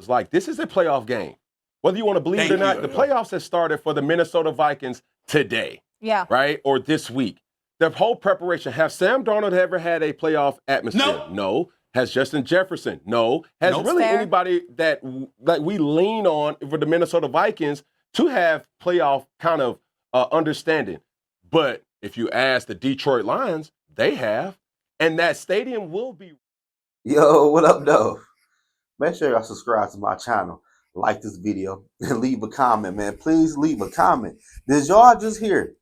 It's like, this is a playoff game. Whether you want to believe it or not, the playoffs have started for the Minnesota Vikings today. Yeah. Right? Or this week. The whole preparation. Have Sam Darnold ever had a playoff atmosphere? No. Has Justin Jefferson? No. Has really anybody that we lean on for the Minnesota Vikings to have playoff kind of understanding? But if you ask the Detroit Lions, they have. And that stadium will be. Yo, what up, though? Make sure y'all subscribe to my channel, like this video, and leave a comment, man. Please leave a comment. Did y'all just hear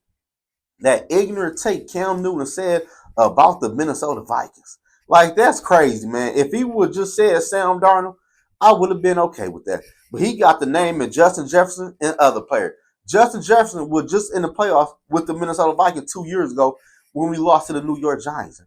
that ignorant take Cam Newton said about the Minnesota Vikings? Like, that's crazy, man. If he would just said Sam Darnold, I would have been okay with that. But he got the name of Justin Jefferson and other players. Justin Jefferson was just in the playoffs with the Minnesota Vikings 2 years ago when we lost to the New York Giants.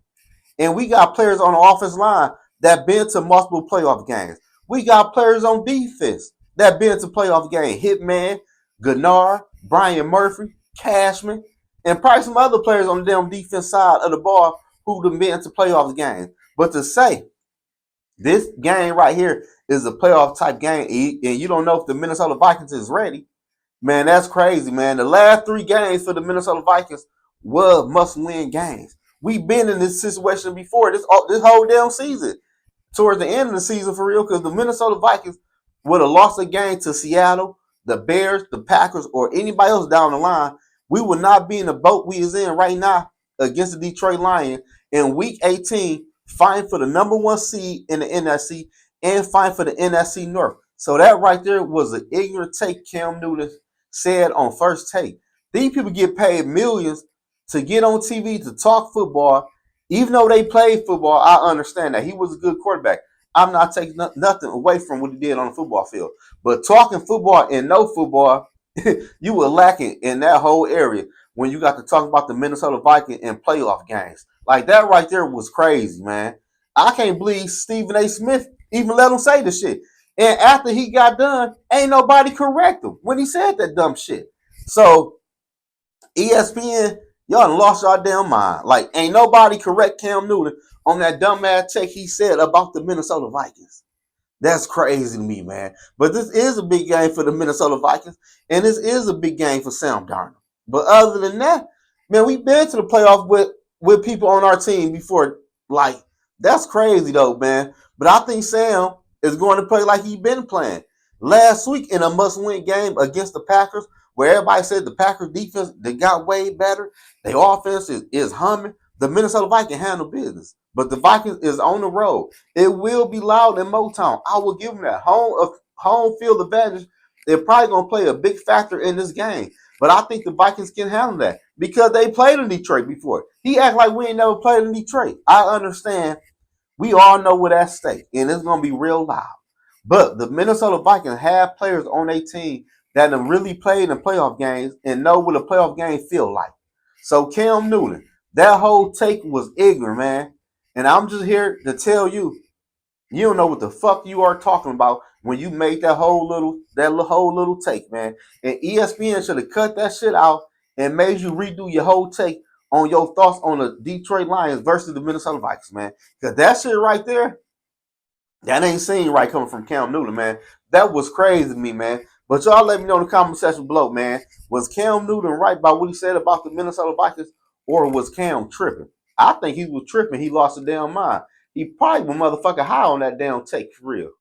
And we got players on the offensive line that been to multiple playoff games. We got players on defense that been to playoff games. Hitman, Gennard, Brian Murphy, Cashman, and probably some other players on the damn defense side of the ball who've been to playoff games. But to say this game right here is a playoff type game, and you don't know if the Minnesota Vikings is ready, man, that's crazy, man. The last 3 games for the Minnesota Vikings were must-win games. We've been in this situation before this whole damn season. Towards the end of the season, for real, because the Minnesota Vikings would have lost a game to Seattle, the Bears, the Packers, or anybody else down the line, we would not be in the boat we is in right now against the Detroit Lions in Week 18, fighting for the #1 seed in the NFC and fighting for the NFC North. So that right there was an ignorant take Cam Newton said on First Take. These people get paid millions to get on TV to talk football. Even though they played football, I understand that. He was a good quarterback. I'm not taking nothing away from what he did on the football field. But talking football and no football, you were lacking in that whole area when you got to talk about the Minnesota Vikings and playoff games. Like, that right there was crazy, man. I can't believe Stephen A. Smith even let him say the shit. And after he got done, ain't nobody correct him when he said that dumb shit. So, ESPN, y'all done lost y'all damn mind. Like, ain't nobody correct Cam Newton on that dumbass take he said about the Minnesota Vikings. That's crazy to me, man. But this is a big game for the Minnesota Vikings, and this is a big game for Sam Darnold. But other than that, man, we've been to the playoff with people on our team before. Like, that's crazy, though, man. But I think Sam is going to play like he's been playing. Last week in a must-win game against the Packers, where everybody said the Packers defense, they got way better. Their offense is humming. The Minnesota Vikings handle business. But the Vikings is on the road. It will be loud in Motown. I will give them that. Home field advantage. They're probably going to play a big factor in this game. But I think the Vikings can handle that because they played in Detroit before. He act like we ain't never played in Detroit. I understand. We all know what's at stake, and it's going to be real loud. But the Minnesota Vikings have players on their team that have really played in playoff games and know what a playoff game feel like. So Cam Newton, that whole take was ignorant, man. And I'm just here to tell you, you don't know what the fuck you are talking about when you made that whole little take, man. And ESPN should have cut that shit out and made you redo your whole take on your thoughts on the Detroit Lions versus the Minnesota Vikings, man. Because that shit right there, that ain't seen right coming from Cam Newton, man. That was crazy to me, man. But y'all let me know in the comment section below, man. Was Cam Newton right about what he said about the Minnesota Vikings, or was Cam tripping? I think he was tripping. He lost a damn mind. He probably was motherfucking high on that damn take, for real.